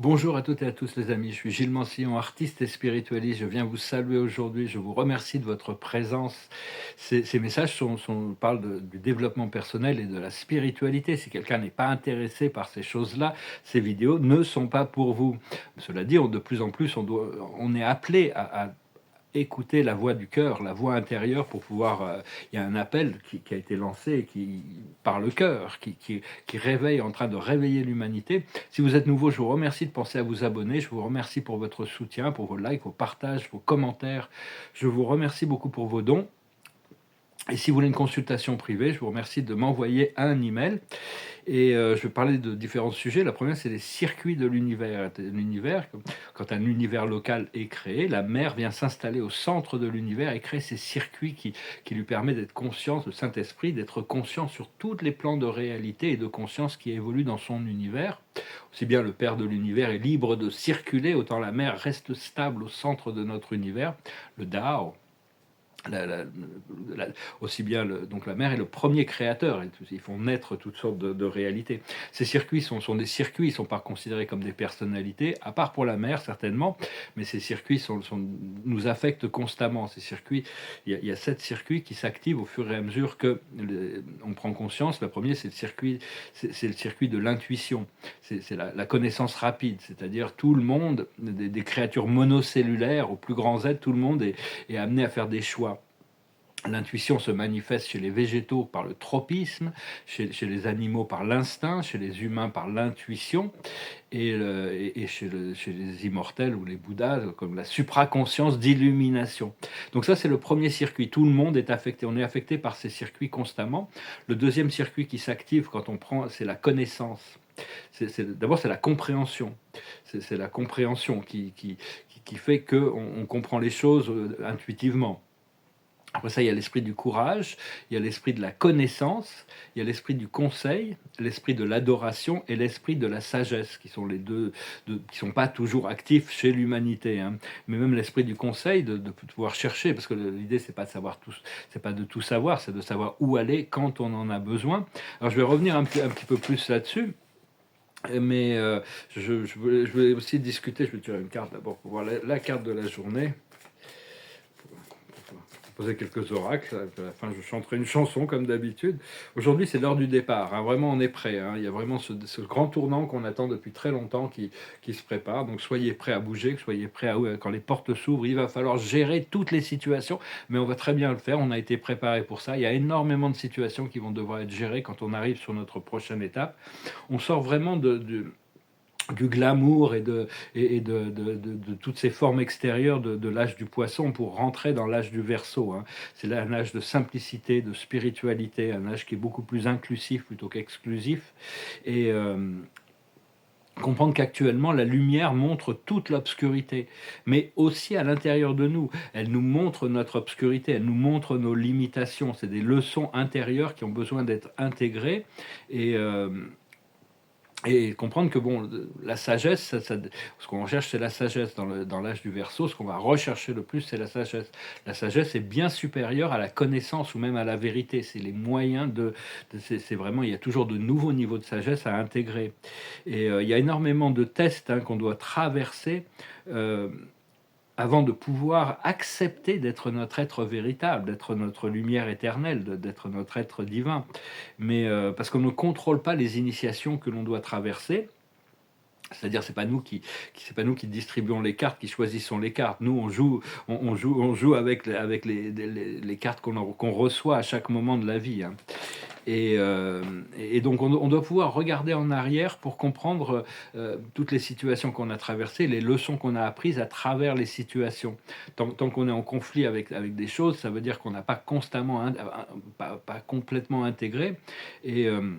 Bonjour à toutes et à tous les amis, je suis Gilles Mansillon, artiste et spiritualiste. Je viens vous saluer aujourd'hui, je vous remercie de votre présence. Ces messages parlent du développement personnel et de la spiritualité. Si quelqu'un n'est pas intéressé par ces choses-là, ces vidéos ne sont pas pour vous. Cela dit, de plus en plus, on est appelé à écouter la voix du cœur, la voix intérieure pour pouvoir. Il y a un appel qui a été lancé par le cœur, qui réveille, en train de réveiller l'humanité. Si vous êtes nouveau, je vous remercie de penser à vous abonner. Je vous remercie pour votre soutien, pour vos likes, vos partages, vos commentaires. Je vous remercie beaucoup pour vos dons. Et si vous voulez une consultation privée, je vous remercie de m'envoyer un email. Et je vais parler de différents sujets. La première, c'est les circuits de l'univers. L'univers, quand un univers local est créé, la mère vient s'installer au centre de l'univers et crée ces circuits qui lui permettent d'être conscient, le Saint-Esprit, d'être conscient sur tous les plans de réalité et de conscience qui évoluent dans son univers. Aussi bien le Père de l'univers est libre de circuler, autant la mère reste stable au centre de notre univers. Le Tao, la, la, la, aussi bien donc la mer est le premier créateur, et ils font naître toutes sortes de réalités. Ces circuits sont des circuits, ils ne sont pas considérés comme des personnalités, à part pour la mer certainement, mais ces circuits nous affectent constamment. Ces circuits, il y a 7 circuits qui s'activent au fur et à mesure que on prend conscience. Le premier, c'est le circuit de l'intuition, c'est la connaissance rapide, c'est-à-dire tout le monde, des créatures monocellulaires au plus grand Z, tout le monde est amené à faire des choix. L'intuition se manifeste chez les végétaux par le tropisme, chez les animaux par l'instinct, chez les humains par l'intuition, et chez les immortels ou les bouddhas, comme la supraconscience d'illumination. Donc ça, c'est le premier circuit. Tout le monde est affecté. On est affecté par ces circuits constamment. Le deuxième circuit qui s'active quand on prend, c'est la connaissance. D'abord, c'est la compréhension. C'est la compréhension qui fait qu'on comprend les choses intuitivement. Après ça, il y a l'esprit du courage, il y a l'esprit de la connaissance, il y a l'esprit du conseil, l'esprit de l'adoration et l'esprit de la sagesse, qui sont les deux, qui sont pas toujours actifs chez l'humanité, hein. Mais même l'esprit du conseil, de pouvoir chercher, parce que l'idée c'est pas de savoir tout, c'est pas de tout savoir, c'est de savoir où aller quand on en a besoin. Alors je vais revenir un petit peu plus là-dessus. Mais je voulais aussi discuter, je vais tirer une carte d'abord pour voir la carte de la journée. Poser quelques oracles. À la fin, je chanterai une chanson comme d'habitude. Aujourd'hui, c'est l'heure du départ, hein. Vraiment, on est prêt, hein. Il y a vraiment ce grand tournant qu'on attend depuis très longtemps qui se prépare. Donc, soyez prêts à bouger, soyez prêts quand les portes s'ouvrent. Il va falloir gérer toutes les situations, mais on va très bien le faire. On a été préparé pour ça. Il y a énormément de situations qui vont devoir être gérées quand on arrive sur notre prochaine étape. On sort vraiment du glamour et de toutes ces formes extérieures de l'âge du poisson pour rentrer dans l'âge du Verseau, hein. C'est là un âge de simplicité, de spiritualité, un âge qui est beaucoup plus inclusif plutôt qu'exclusif. Et comprendre qu'actuellement, la lumière montre toute l'obscurité, mais aussi à l'intérieur de nous. Elle nous montre notre obscurité, elle nous montre nos limitations. C'est des leçons intérieures qui ont besoin d'être intégrées. Et comprendre que bon, la sagesse, ce qu'on recherche, c'est la sagesse dans l'âge du Verseau. Ce qu'on va rechercher le plus, c'est la sagesse. La sagesse est bien supérieure à la connaissance ou même à la vérité. C'est les moyens c'est vraiment, il y a toujours de nouveaux niveaux de sagesse à intégrer. Et il y a énormément de tests, hein, qu'on doit traverser. euh, Avant de pouvoir accepter d'être notre être véritable, d'être notre lumière éternelle, d'être notre être divin. Mais parce qu'on ne contrôle pas les initiations que l'on doit traverser. C'est-à-dire, c'est pas nous qui distribuons les cartes, qui choisissons les cartes. Nous, on joue avec les cartes qu'on reçoit à chaque moment de la vie, hein. Et donc, on doit pouvoir regarder en arrière pour comprendre toutes les situations qu'on a traversées, les leçons qu'on a apprises à travers les situations. Tant qu'on est en conflit avec des choses, ça veut dire qu'on n'a pas constamment, pas complètement intégré. Et, euh,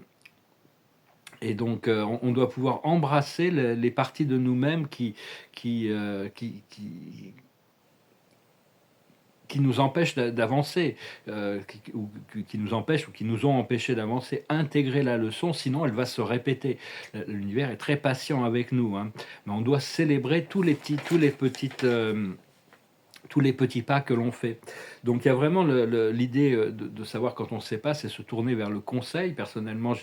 et donc, on doit pouvoir embrasser les parties de nous-mêmes qui, euh, qui, qui, qui nous empêchent d'avancer, qui nous empêchent ou qui nous ont empêchés d'avancer, intégrer la leçon, sinon elle va se répéter. L'univers est très patient avec nous, hein. Mais on doit célébrer tous les petites tous les petits pas que l'on fait. Donc il y a vraiment l'idée de savoir quand on ne sait pas, c'est se tourner vers le conseil. Personnellement,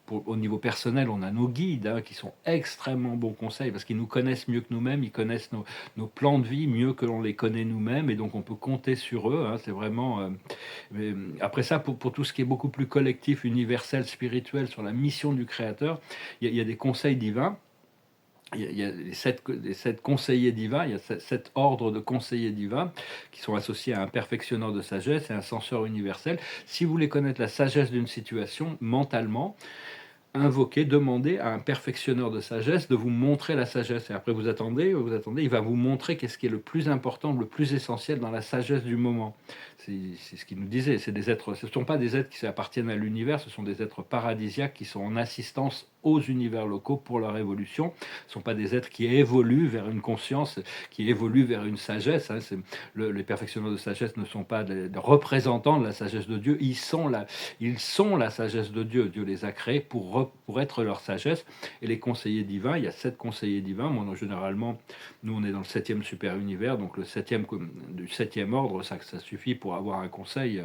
au niveau personnel, on a nos guides hein, qui sont extrêmement bons conseils parce qu'ils nous connaissent mieux que nous-mêmes, ils connaissent nos plans de vie mieux que l'on les connaît nous-mêmes et donc on peut compter sur eux. Hein, c'est vraiment. Après ça, pour tout ce qui est beaucoup plus collectif, universel, spirituel, sur la mission du Créateur, il y a des conseils divins. Il y a les sept conseillers divins, il y a sept ordres de conseillers divins qui sont associés à un perfectionneur de sagesse et un censeur universel. Si vous voulez connaître la sagesse d'une situation mentalement, invoquer, demander à un perfectionneur de sagesse de vous montrer la sagesse. Et après, vous attendez, il va vous montrer qu'est-ce qui est le plus important, le plus essentiel dans la sagesse du moment. C'est ce qu'il nous disait. C'est des êtres, ce ne sont pas des êtres qui appartiennent à l'univers, ce sont des êtres paradisiaques qui sont en assistance aux univers locaux pour leur évolution. Ce ne sont pas des êtres qui évoluent vers une conscience, qui évoluent vers une sagesse. Hein. Les perfectionneurs de sagesse ne sont pas des représentants de la sagesse de Dieu, ils sont la sagesse de Dieu. Dieu les a créés pour être leur sagesse. Et les conseillers divins, il y a 7 conseillers divins. Moi, généralement, nous, on est dans le 7e super univers, donc le 7e du 7e ordre, ça suffit pour avoir un conseil.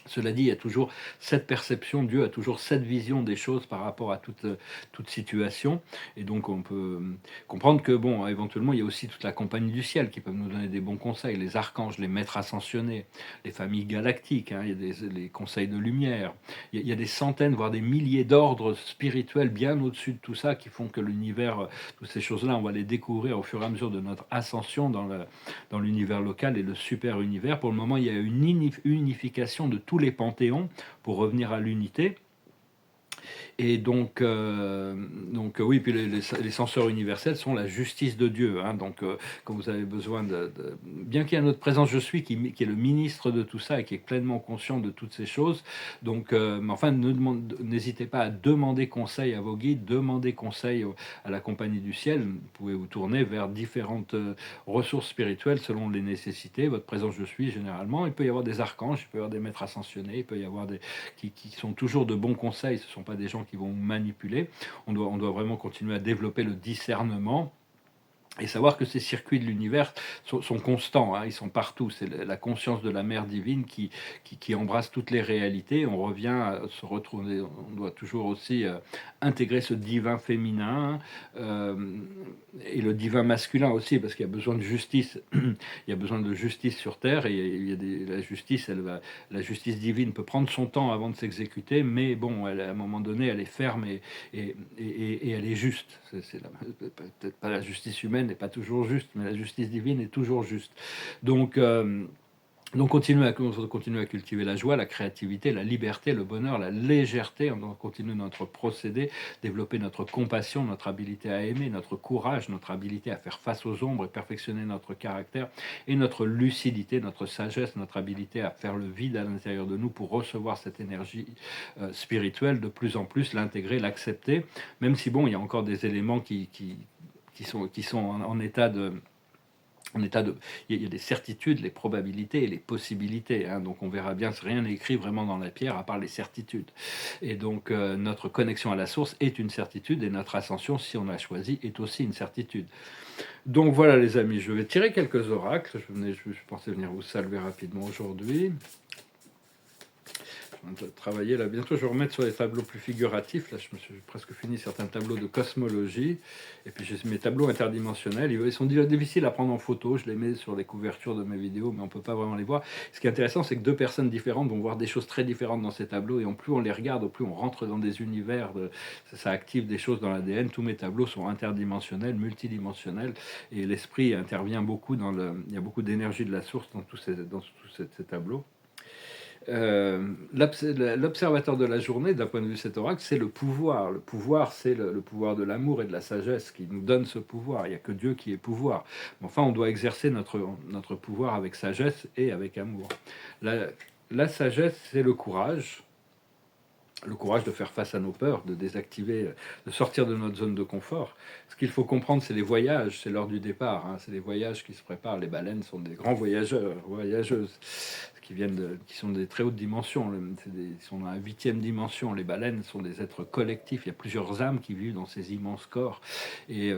Cela dit, il y a toujours cette perception, Dieu a toujours cette vision des choses par rapport à toute situation. Et donc, on peut comprendre que, bon, éventuellement, il y a aussi toute la compagnie du ciel qui peuvent nous donner des bons conseils, les archanges, les maîtres ascensionnés, les familles galactiques, hein, il y a les conseils de lumière. Il y a des centaines, voire des milliers d'ordres spirituels bien au-dessus de tout ça qui font que l'univers, toutes ces choses-là, on va les découvrir au fur et à mesure de notre ascension dans l'univers local et le super univers. Pour le moment, il y a une unification de tous les panthéons pour revenir à l'unité. Et donc oui, puis les censeurs universels sont la justice de Dieu. Hein, donc, quand vous avez besoin bien qu'il y ait notre présence, je suis, qui est le ministre de tout ça et qui est pleinement conscient de toutes ces choses. Donc, mais enfin, n'hésitez pas à demander conseil à vos guides, demander conseil à la compagnie du ciel. Vous pouvez vous tourner vers différentes ressources spirituelles selon les nécessités. Votre présence, je suis, généralement. Il peut y avoir des archanges, il peut y avoir des maîtres ascensionnés, il peut y avoir qui sont toujours de bons conseils. Ce ne sont pas des gens qui vont manipuler. On doit vraiment continuer à développer le discernement et savoir que ces circuits de l'univers sont constants, hein, ils sont partout. C'est la conscience de la mère divine qui embrasse toutes les réalités. On revient à se retrouver, on doit toujours aussi intégrer ce divin féminin et le divin masculin aussi, parce qu'il y a besoin de justice. Il y a besoin de justice sur Terre, et la justice, la justice divine peut prendre son temps avant de s'exécuter, mais bon, à un moment donné, elle est ferme et elle est juste. C'est peut-être pas la justice humaine n'est pas toujours juste, mais la justice divine est toujours juste. Donc continuer à cultiver la joie, la créativité, la liberté, le bonheur, la légèreté. On doit continuer notre procédé, développer notre compassion, notre habilité à aimer, notre courage, notre habilité à faire face aux ombres et perfectionner notre caractère et notre lucidité, notre sagesse, notre habilité à faire le vide à l'intérieur de nous pour recevoir cette énergie spirituelle de plus en plus, l'intégrer, l'accepter, même si bon, il y a encore des éléments qui sont en état de... Il y a des certitudes, les probabilités et les possibilités. Hein, donc on verra bien, rien n'est écrit vraiment dans la pierre à part les certitudes. Et donc notre connexion à la source est une certitude et notre ascension, si on l'a choisi, est aussi une certitude. Donc voilà les amis, je vais tirer quelques oracles. Je pensais venir vous saluer rapidement aujourd'hui. De travailler là. Bientôt, je vais remettre sur les tableaux plus figuratifs. Là, je me suis presque fini certains tableaux de cosmologie. Et puis, j'ai mes tableaux interdimensionnels. Ils sont déjà difficiles à prendre en photo. Je les mets sur les couvertures de mes vidéos, mais on ne peut pas vraiment les voir. Ce qui est intéressant, c'est que deux personnes différentes vont voir des choses très différentes dans ces tableaux. Et en plus on les regarde, au plus on rentre dans des univers. Ça active des choses dans l'ADN. Tous mes tableaux sont interdimensionnels, multidimensionnels. Et l'esprit intervient beaucoup il y a beaucoup d'énergie de la source dans tous ces tableaux. L'observateur de la journée, d'un point de vue de cet oracle, c'est le pouvoir. Le pouvoir, c'est le pouvoir de l'amour et de la sagesse qui nous donne ce pouvoir. Il n'y a que Dieu qui est pouvoir. Mais enfin, on doit exercer notre pouvoir avec sagesse et avec amour. La sagesse, c'est le courage. le courage de faire face à nos peurs, de désactiver, de sortir de notre zone de confort. Ce qu'il faut comprendre, c'est les voyages, c'est l'heure du départ, hein, c'est les voyages qui se préparent. Les baleines sont des grands voyageurs, voyageuses, qui sont des très hautes dimensions. Ils sont dans la 8e dimension. Les baleines sont des êtres collectifs. Il y a plusieurs âmes qui vivent dans ces immenses corps. Et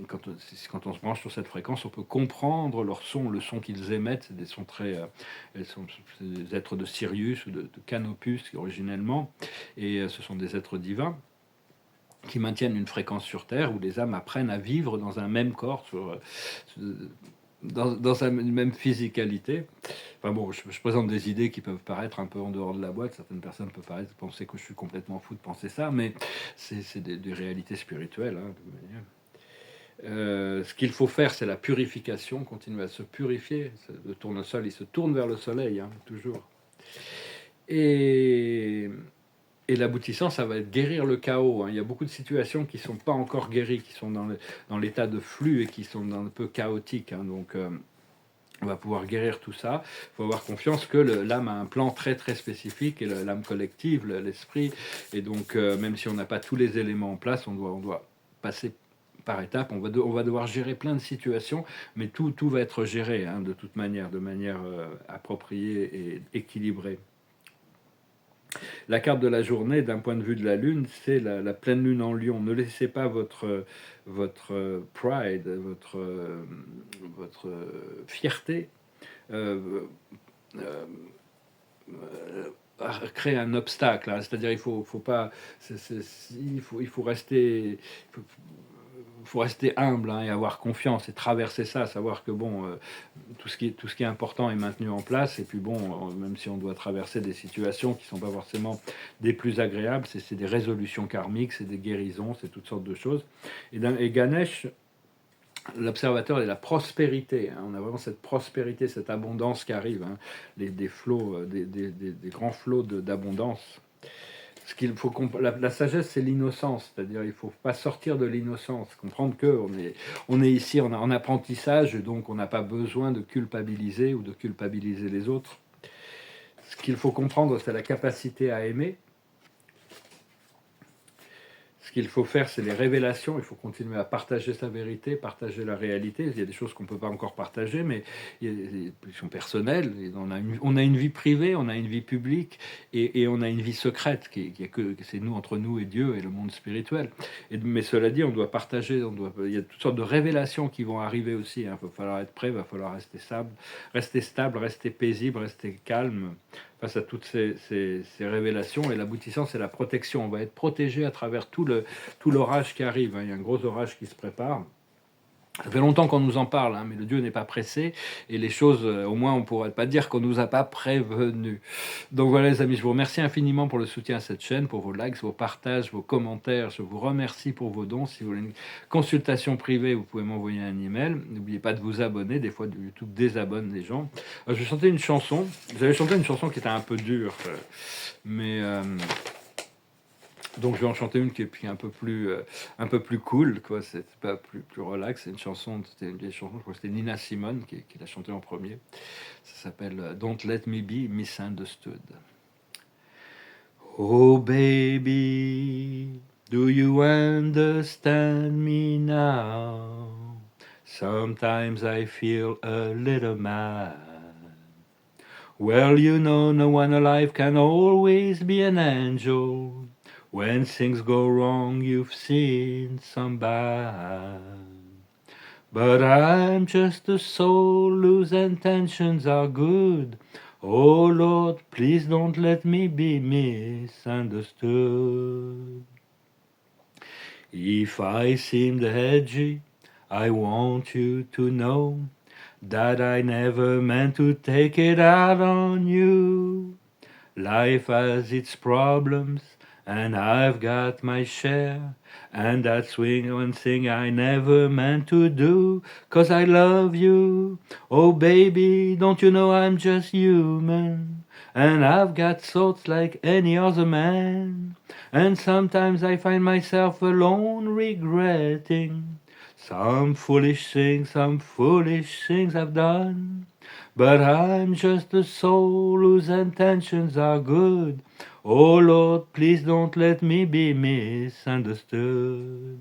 quand on se branche sur cette fréquence, on peut comprendre leur son, le son qu'ils émettent. C'est des sons très, elles sont des êtres de Sirius ou de Canopus originellement. Et ce sont des êtres divins qui maintiennent une fréquence sur Terre où les âmes apprennent à vivre dans un même corps, dans une même physicalité. Enfin bon, je présente des idées qui peuvent paraître un peu en dehors de la boîte. Certaines personnes peuvent penser que je suis complètement fou de penser ça, mais c'est des réalités spirituelles, hein, de toute manière. Ce qu'il faut faire, c'est la purification, continuer à se purifier. Le tournesol, il se tourne vers le soleil, hein, toujours. Et l'aboutissant, ça va être guérir le chaos, hein. Il y a beaucoup de situations qui ne sont pas encore guéries, qui sont dans l'état de flux et qui sont un peu chaotiques, hein. Donc, on va pouvoir guérir tout ça. Il faut avoir confiance que l'âme a un plan très très spécifique, et l'âme collective, l'esprit. Et donc, même si on n'a pas tous les éléments en place, on doit passer par étapes. On va devoir gérer plein de situations, mais tout va être géré, hein, de toute manière, de manière appropriée et équilibrée. La carte de la journée, d'un point de vue de la Lune, c'est la pleine Lune en Lion. Ne laissez pas votre pride, votre fierté euh, créer un obstacle, hein. C'est-à-dire il faut pas, il faut rester, faut rester humble, hein, et avoir confiance et traverser ça, savoir que bon, tout ce qui est important est maintenu en place, et puis bon, même si on doit traverser des situations qui sont pas forcément des plus agréables, c'est des résolutions karmiques, c'est des guérisons, c'est toutes sortes de choses. Et Ganesh, l'observateur est la prospérité, hein. On a vraiment cette prospérité, cette abondance qui arrive, hein. Des flots, des grands flots d'abondance. Ce qu'il faut la sagesse, c'est l'innocence, c'est-à-dire il faut pas sortir de l'innocence, comprendre que on est ici en apprentissage, donc on n'a pas besoin de culpabiliser ou de culpabiliser les autres. Ce qu'il faut comprendre, c'est la capacité à aimer. Ce qu'il faut faire, c'est les révélations. Il faut continuer à partager sa vérité, partager la réalité. Il y a des choses qu'on ne peut pas encore partager, mais qui sont personnelles. On a une vie privée, on a une vie publique, et on a une vie secrète, c'est nous, entre nous et Dieu et le monde spirituel. Mais cela dit, on doit partager. Il y a toutes sortes de révélations qui vont arriver aussi, hein. Il va falloir être prêt, il va falloir rester stable, rester paisible, rester calme face à toutes ces révélations. Et l'aboutissant, c'est la protection. On va être protégé à travers tout l'orage qui arrive, hein. Il y a un gros orage qui se prépare. Ça fait longtemps qu'on nous en parle, hein, mais le Dieu n'est pas pressé, et les choses, au moins, on ne pourrait pas dire qu'on ne nous a pas prévenus. Donc voilà, les amis, je vous remercie infiniment pour le soutien à cette chaîne, pour vos likes, vos partages, vos commentaires. Je vous remercie pour vos dons. Si vous voulez une consultation privée, vous pouvez m'envoyer un email. N'oubliez pas de vous abonner. Des fois, YouTube désabonne les gens. Je vais chanter une chanson. J'avais chanté une chanson qui était un peu dure, mais... donc je vais en chanter une qui est un peu plus cool, quoi. C'est pas plus relax. C'est une chanson, c'était une vieille chanson, je crois que c'était Nina Simone qui l'a chantée en premier. Ça s'appelle Don't Let Me Be Misunderstood. Oh baby, do you understand me now? Sometimes I feel a little mad. Well, you know, no one alive can always be an angel. When things go wrong, you've seen some bad. But I'm just a soul whose intentions are good. Oh Lord, please don't let me be misunderstood. If I seemed edgy, I want you to know that I never meant to take it out on you. Life has its problems, and I've got my share, and that's one thing I never meant to do, 'cause I love you. Oh baby, don't you know I'm just human, and I've got thoughts like any other man, and sometimes I find myself alone regretting some foolish things I've done. But I'm just a soul whose intentions are good. Oh Lord, please don't let me be misunderstood.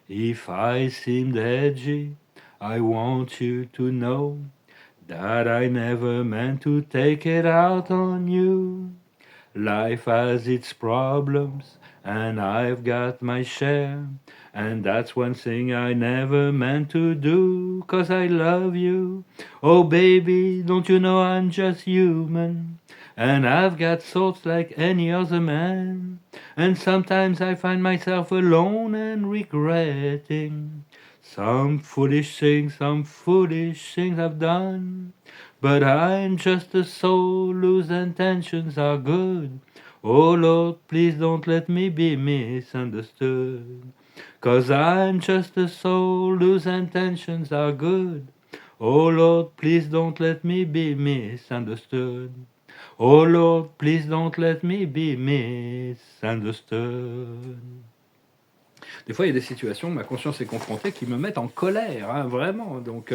If I seemed edgy, I want you to know that I never meant to take it out on you. Life has its problems, and I've got my share. And that's one thing I never meant to do, 'cause I love you. Oh baby, don't you know I'm just human? And I've got thoughts like any other man. And sometimes I find myself alone and regretting some foolish things I've done. But I'm just a soul whose intentions are good. Oh Lord, please don't let me be misunderstood. 'Cause I'm just a soul whose intentions are good. Oh Lord, please don't let me be misunderstood. Oh Lord, please don't let me be misunderstood. Des fois, il y a des situations où ma conscience est confrontée qui me mettent en colère, hein, vraiment. Donc,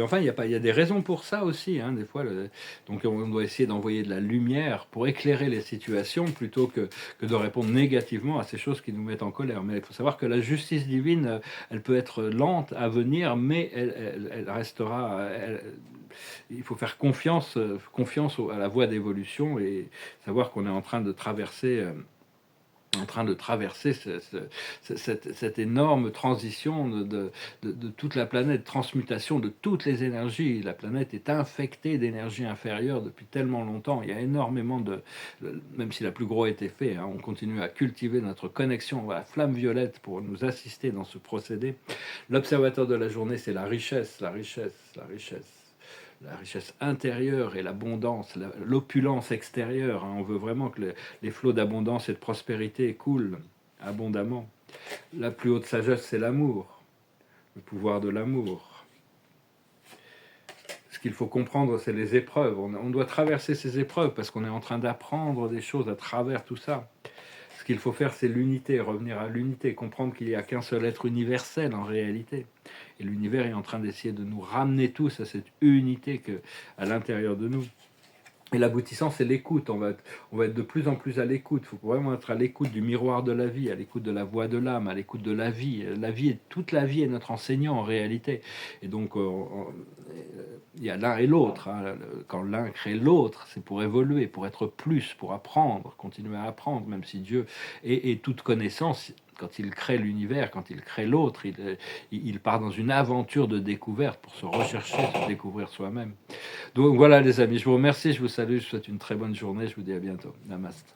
enfin, il y a des raisons pour ça aussi, hein, des fois. Donc, on doit essayer d'envoyer de la lumière pour éclairer les situations plutôt que de répondre négativement à ces choses qui nous mettent en colère. Mais il faut savoir que la justice divine, elle peut être lente à venir, mais elle restera. Il faut faire confiance à la voie d'évolution et savoir qu'on est en train de traverser. Cette énorme transition de toute la planète, transmutation de toutes les énergies. La planète est infectée d'énergie inférieure depuis tellement longtemps. Il y a énormément même si la plus gros a été fait, hein, on continue à cultiver notre connexion à la flamme violette pour nous assister dans ce procédé. L'observateur de la journée, c'est la richesse, la richesse, la richesse. La richesse intérieure et l'abondance, l'opulence extérieure, hein. On veut vraiment que les flots d'abondance et de prospérité coulent abondamment. La plus haute sagesse, c'est l'amour, le pouvoir de l'amour. Ce qu'il faut comprendre, c'est les épreuves. On doit traverser ces épreuves parce qu'on est en train d'apprendre des choses à travers tout ça. Ce qu'il faut faire, c'est l'unité, revenir à l'unité, comprendre qu'il n'y a qu'un seul être universel en réalité. Et l'univers est en train d'essayer de nous ramener tous à cette unité à l'intérieur de nous. Et l'aboutissant, c'est l'écoute. On va être de plus en plus à l'écoute. Il faut vraiment être à l'écoute du miroir de la vie, à l'écoute de la voix de l'âme, à l'écoute de la vie. Toute la vie est notre enseignant en réalité. Et donc, il y a l'un et l'autre, hein. Quand l'un crée l'autre, c'est pour évoluer, pour être plus, pour apprendre, continuer à apprendre, même si Dieu est toute connaissance. Quand il crée l'univers, quand il crée l'autre, il part dans une aventure de découverte pour se rechercher, se découvrir soi-même. Donc voilà les amis, je vous remercie, je vous salue, je vous souhaite une très bonne journée, je vous dis à bientôt. Namaste.